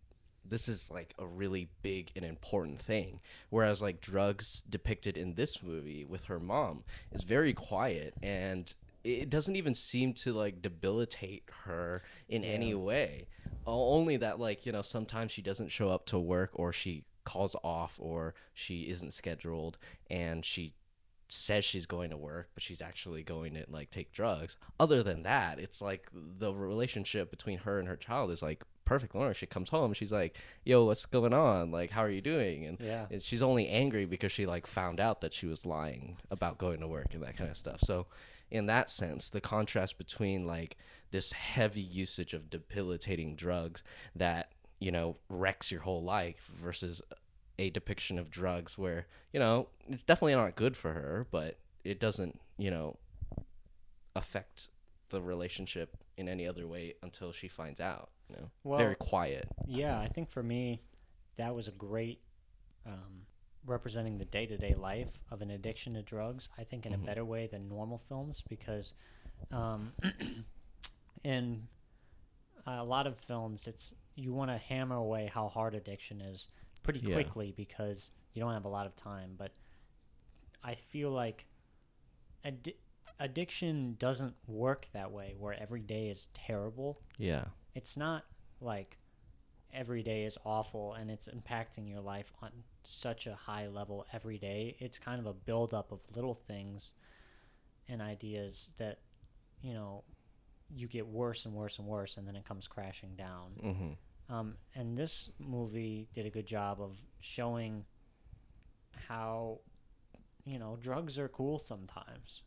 Speaker 1: this is like a really big and important thing, whereas like drugs depicted in this movie with her mom is very quiet, and it doesn't even seem to like debilitate her in any way. Only that like sometimes she doesn't show up to work, or she calls off, or she isn't scheduled, and she says she's going to work but she's actually going to like take drugs. Other than that, it's like the relationship between her and her child is like perfect. Lauren, she comes home, she's like, yo, what's going on, like, how are you doing? And she's only angry because she like found out that she was lying about going to work and that kind of stuff. So in that sense, the contrast between like this heavy usage of debilitating drugs that wrecks your whole life versus a depiction of drugs where it's definitely not good for her, but it doesn't affect the relationship in any other way until she finds out.
Speaker 2: Well,
Speaker 1: very quiet.
Speaker 2: yeah, I think for me, that was a great representing the day-to-day life of an addiction to drugs. I think in a better way than normal films because um, in a lot of films, it's you want to hammer away how hard addiction is pretty quickly because you don't have a lot of time. But I feel like addiction doesn't work that way, where every day is terrible.
Speaker 1: Yeah.
Speaker 2: It's not like every day is awful and it's impacting your life on such a high level every day. It's kind of a buildup of little things and ideas that, you know, you get worse and worse and worse, and then it comes crashing down. And this movie did a good job of showing how, you know, drugs are cool sometimes.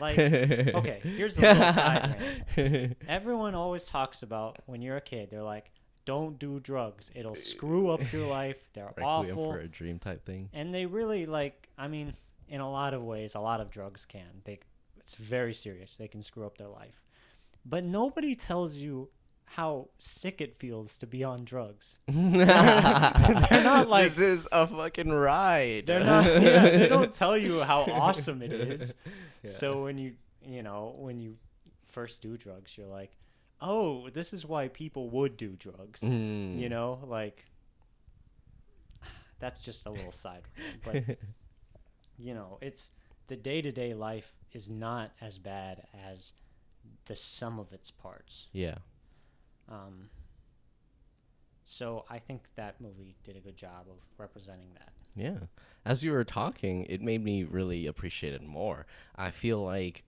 Speaker 2: Like, okay, here's a little side rant. Everyone always talks about when you're a kid, they're like, don't do drugs. It'll screw up your life. They're awful.
Speaker 1: For a dream type thing.
Speaker 2: And they really, like, I mean, in a lot of ways, a lot of drugs can. It's very serious. They can screw up their life. But nobody tells you how sick it feels to be on drugs. They're not like,
Speaker 1: this is a fucking ride.
Speaker 2: They're not. Yeah, they don't tell you how awesome it is.
Speaker 1: Yeah.
Speaker 2: So when you first do drugs, you're like, oh, this is why people would do drugs. You know, like that's just a little side rant. But you know, it's the day-to-day life is not as bad as the sum of its parts.
Speaker 1: Yeah.
Speaker 2: So I think that movie did a good job of representing that.
Speaker 1: Yeah. As you were talking, it made me really appreciate it more. I feel like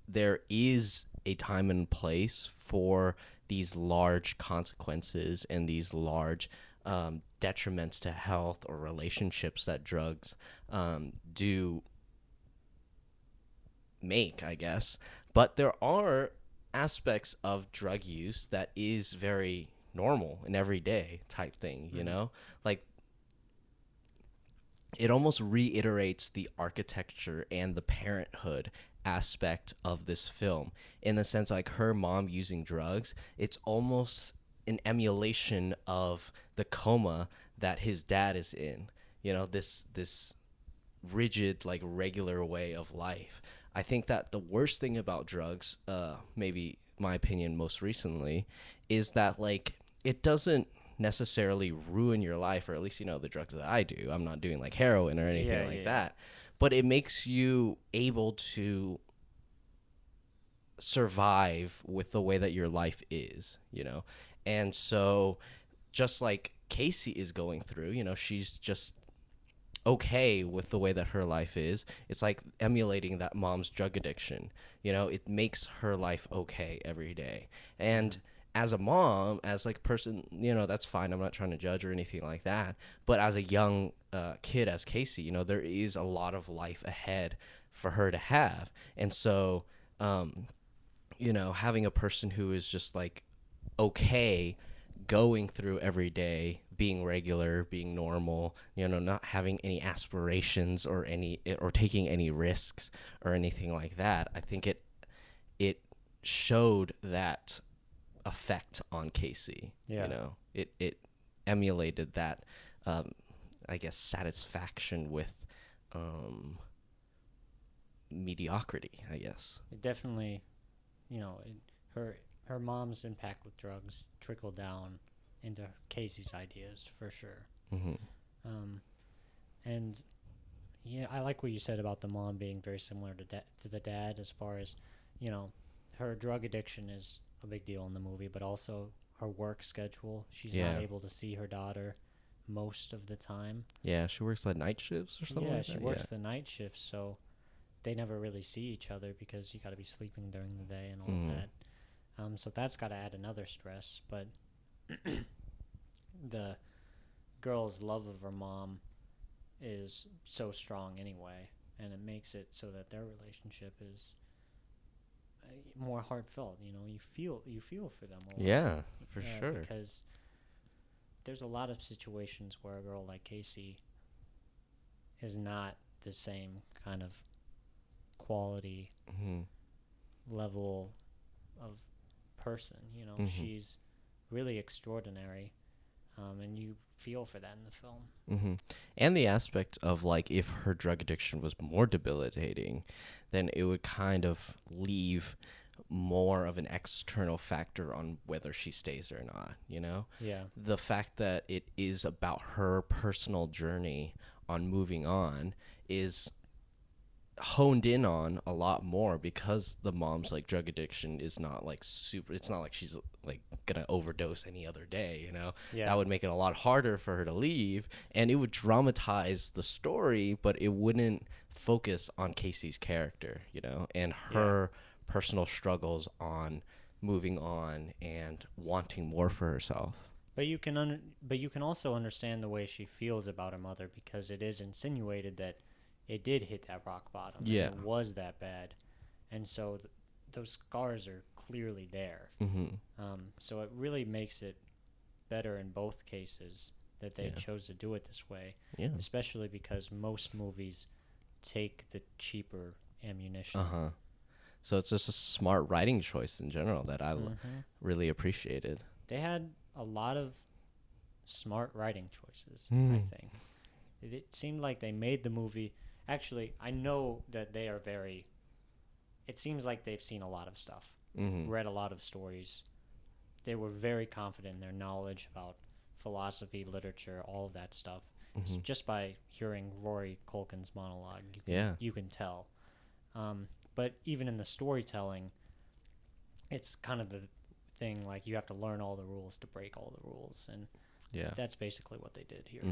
Speaker 1: there is a time and place for these large consequences and these large detriments to health or relationships that drugs do make, I guess. But there are aspects of drug use that is very normal and everyday type thing, you know? Like, it almost reiterates the architecture and the parenthood aspect of this film in the sense like her mom using drugs, it's almost an emulation of the coma that his dad is in, you know, this rigid, like, regular way of life. I think that the worst thing about drugs, maybe my opinion most recently, is that, like, it doesn't necessarily ruin your life, or at least, you know, the drugs that I do. I'm not doing like heroin or anything that. But it makes you able to survive with the way that your life is, you know? And so just like Casey is going through, you know, she's just okay with the way that her life is. It's like emulating that mom's drug addiction. You know, it makes her life okay every day. And as a mom, as like a person, you know, that's fine. I'm not trying to judge or anything like that. But as a young kid, as Casey, you know, there is a lot of life ahead for her to have. And so, you know, having a person who is just like okay going through every day, being regular, being normal, you know, not having any aspirations or taking any risks or anything like that. I think it showed that effect on Casey.
Speaker 2: Yeah.
Speaker 1: You know, it emulated that, I guess, satisfaction with mediocrity, I guess.
Speaker 2: It definitely, you know, her mom's impact with drugs trickled down into Casey's ideas for sure. And yeah, I like what you said about the mom being very similar to the dad, as far as, you know, her drug addiction is a big deal in the movie, but also her work schedule. She's not able to see her daughter most of the time.
Speaker 1: Yeah, she works like night shifts or something like that.
Speaker 2: Yeah, she works the night shifts, so they never really see each other because you got to be sleeping during the day and all that. So that's got to add another stress, but the girl's love of her mom is so strong anyway, and it makes it so that their relationship is more heartfelt. You know, you feel for them a lot.
Speaker 1: Yeah, for sure.
Speaker 2: Because there's a lot of situations where a girl like Casey is not the same kind of quality level of person. You know, she's really extraordinary, and you feel for that in the film.
Speaker 1: And the aspect of like if her drug addiction was more debilitating, then it would kind of leave more of an external factor on whether she stays or not, you know?
Speaker 2: Yeah.
Speaker 1: The fact that it is about her personal journey on moving on is honed in on a lot more because the mom's like drug addiction is not like super, it's not like she's like gonna overdose any other day, you know.
Speaker 2: Yeah.
Speaker 1: That would make it a lot harder for her to leave, and it would dramatize the story, but it wouldn't focus on Casey's character, you know, and her personal struggles on moving on and wanting more for herself.
Speaker 2: But you can also understand the way she feels about her mother, because it is insinuated that it did hit that rock bottom.
Speaker 1: Yeah.
Speaker 2: And it was that bad. And so those scars are clearly there. So it really makes it better in both cases that they chose to do it this way.
Speaker 1: Yeah.
Speaker 2: Especially because most movies take the cheaper ammunition.
Speaker 1: So it's just a smart writing choice in general that I really appreciated.
Speaker 2: They had a lot of smart writing choices, I think. It seemed like they made the movie. Actually, I know that they are very. It seems like they've seen a lot of stuff, read a lot of stories. They were very confident in their knowledge about philosophy, literature, all of that stuff. Just by hearing Rory Culkin's monologue, you can tell. But even in the storytelling, it's kind of the thing, like you have to learn all the rules to break all the rules, and that's basically what they did here.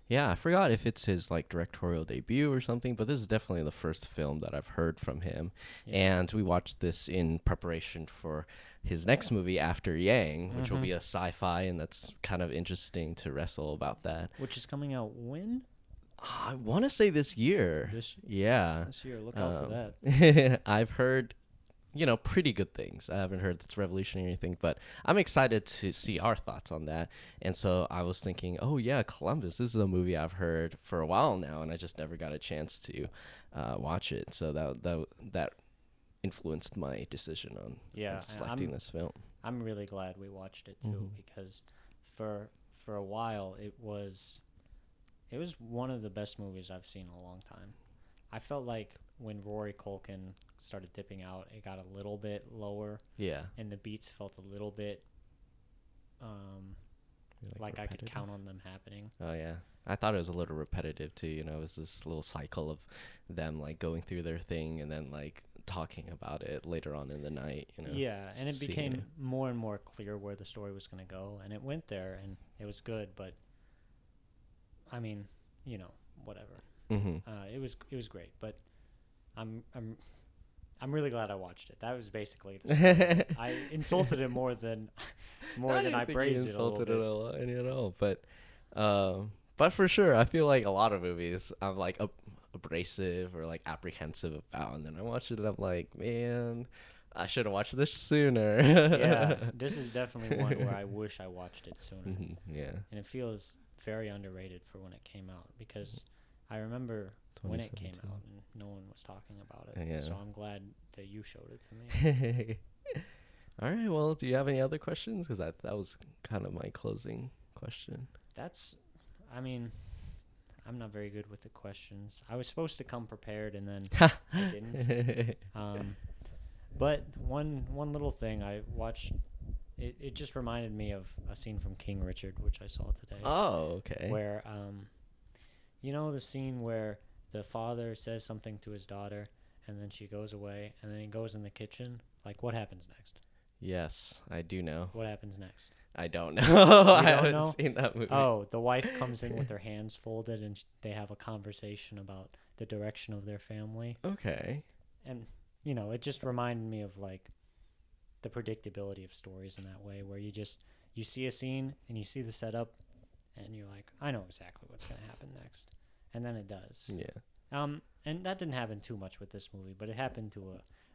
Speaker 1: Yeah, I forgot if it's his like directorial debut or something, but this is definitely the first film that I've heard from him. And we watched this in preparation for his next movie, After Yang, which will be a sci-fi, and that's kind of interesting to wrestle about that.
Speaker 2: Which is coming out when?
Speaker 1: I want to say this year. This
Speaker 2: year. Look out for
Speaker 1: that. I've heard, pretty good things. I haven't heard it's revolutionary or anything, but I'm excited to see our thoughts on that. And so I was thinking, oh yeah, Columbus. This is a movie I've heard for a while now, and I just never got a chance to watch it. So that influenced my decision on selecting this film.
Speaker 2: I'm really glad we watched it too, because for a while it was one of the best movies I've seen in a long time. I felt like when Rory Culkin started dipping out, it got a little bit lower.
Speaker 1: Yeah.
Speaker 2: And the beats felt a little bit like I could count on them happening.
Speaker 1: Oh, yeah. I thought it was a little repetitive, too. It was this little cycle of them, like, going through their thing and then, like, talking about it later on in the night,
Speaker 2: Yeah, and it became more and more clear where the story was going to go, and it went there, and it was good, but, I mean, whatever. It was great, but I'm really glad I watched it. That was basically the story. I insulted it more than I praised it a little bit.
Speaker 1: It a lot at all, but for sure, I feel like a lot of movies I'm like abrasive or like apprehensive about, and then I watch it and I'm like, man, I should have watched this sooner.
Speaker 2: Yeah, this is definitely one where I wish I watched it sooner.
Speaker 1: Yeah,
Speaker 2: and it feels very underrated for when it came out, because I remember when it came out and no one was talking about it. Yeah. So I'm glad that you showed it to me.
Speaker 1: All right. Well, do you have any other questions? Because that was kind of my closing question.
Speaker 2: I'm not very good with the questions. I was supposed to come prepared, and then I didn't. But one little thing I watched, it just reminded me of a scene from King Richard, which I saw today.
Speaker 1: Oh, okay.
Speaker 2: Where, the scene where the father says something to his daughter, and then she goes away, and then he goes in the kitchen. Like, what happens next?
Speaker 1: Yes, I do know.
Speaker 2: What happens next?
Speaker 1: I don't know. I haven't seen that movie.
Speaker 2: Oh, the wife comes in with her hands folded, and they have a conversation about the direction of their family.
Speaker 1: Okay.
Speaker 2: And, it just reminded me of, like, the predictability of stories in that way, where you see a scene, and you see the setup, and you're like, I know exactly what's going to happen next. And then it does.
Speaker 1: Yeah.
Speaker 2: And that didn't happen too much with this movie, but it happened to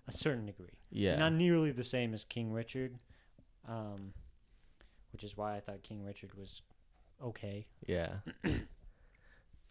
Speaker 2: a certain degree.
Speaker 1: Yeah.
Speaker 2: Not nearly the same as King Richard, which is why I thought King Richard was okay.
Speaker 1: Yeah.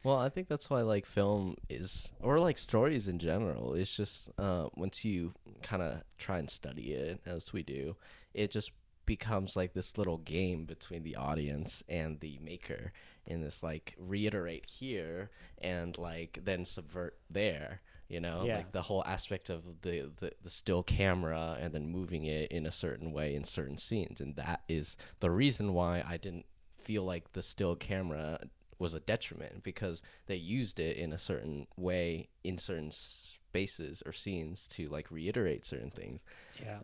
Speaker 1: Well, I think that's why like film is, or like stories in general, it's just once you kind of try and study it as we do, it just becomes like this little game between the audience and the maker in this like reiterate here and like then subvert there.
Speaker 2: Yeah.
Speaker 1: Like the whole aspect of the still camera and then moving it in a certain way in certain scenes. And that is the reason why I didn't feel like the still camera was a detriment, because they used it in a certain way in certain spaces or scenes to like reiterate certain things.
Speaker 2: Yeah.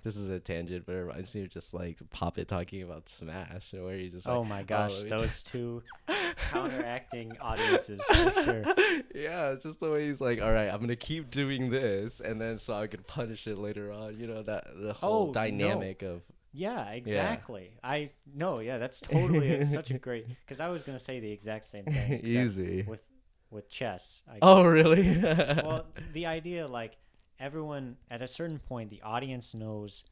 Speaker 1: This is a tangent, but it reminds me of just like Poppet talking about Smash, where you just
Speaker 2: Oh
Speaker 1: like,
Speaker 2: my gosh,
Speaker 1: let me
Speaker 2: those two counteracting audiences for sure.
Speaker 1: Yeah, it's just the way he's like, all right, I'm gonna keep doing this, and then so I can punish it later on. That the whole
Speaker 2: Oh,
Speaker 1: dynamic of
Speaker 2: Yeah, exactly. That's totally such a great, because I was gonna say the exact same thing. except
Speaker 1: easy.
Speaker 2: with chess. I
Speaker 1: Oh,
Speaker 2: guess.
Speaker 1: really?
Speaker 2: Well, the idea, like, everyone at a certain point, the audience knows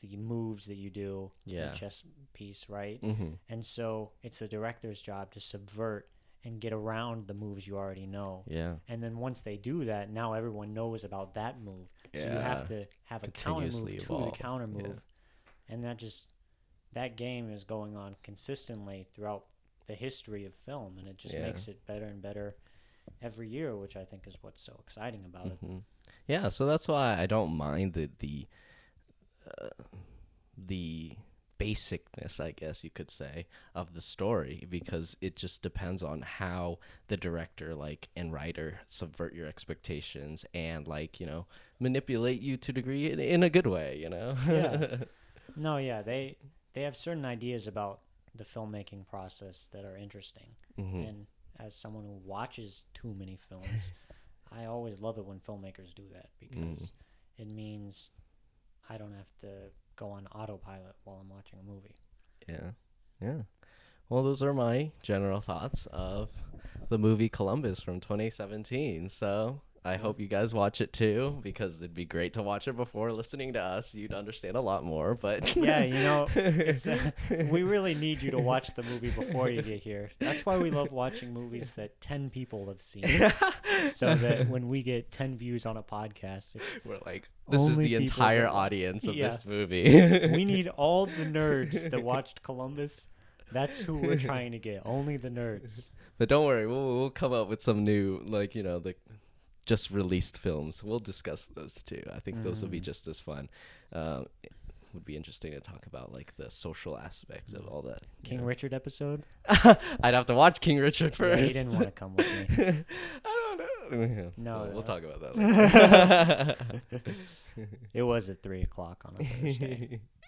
Speaker 2: the moves that you do in
Speaker 1: Yeah.
Speaker 2: a chess piece, right?
Speaker 1: Mm-hmm.
Speaker 2: And so it's the director's job to subvert and get around the moves you already know.
Speaker 1: Yeah.
Speaker 2: And then once they do that, now everyone knows about that move. So you have to have a counter move
Speaker 1: Continuously
Speaker 2: to
Speaker 1: evolve.
Speaker 2: the counter move.
Speaker 1: Yeah.
Speaker 2: And that game is going on consistently throughout the history of film, and it just makes it better and better every year, which I think is what's so exciting about it.
Speaker 1: Yeah, so that's why I don't mind the basicness, I guess you could say, of the story, because it just depends on how the director and writer subvert your expectations and manipulate you to a degree in a good way.
Speaker 2: Yeah. No, yeah, they have certain ideas about the filmmaking process that are interesting. And as someone who watches too many films, I always love it when filmmakers do that, because it means I don't have to go on autopilot while I'm watching a movie.
Speaker 1: Yeah. Well, those are my general thoughts of the movie Columbus from 2017. So I hope you guys watch it too, because it'd be great to watch it before listening to us. You'd understand a lot more, but
Speaker 2: yeah, it's we really need you to watch the movie before you get here. That's why we love watching movies that 10 people have seen, so that when we get 10 views on a podcast,
Speaker 1: we're like, this is the entire audience of this movie.
Speaker 2: We need all the nerds that watched Columbus. That's who we're trying to get. Only the nerds.
Speaker 1: But don't worry, we'll come up with some new, the just released films. We'll discuss those too. I think those will be just as fun. It would be interesting to talk about the social aspects of all that.
Speaker 2: King Richard episode?
Speaker 1: I'd have to watch King Richard first.
Speaker 2: Yeah, he didn't want to come with me.
Speaker 1: I don't know.
Speaker 2: No,
Speaker 1: we'll talk about that later.
Speaker 2: It was at 3:00 on a Thursday.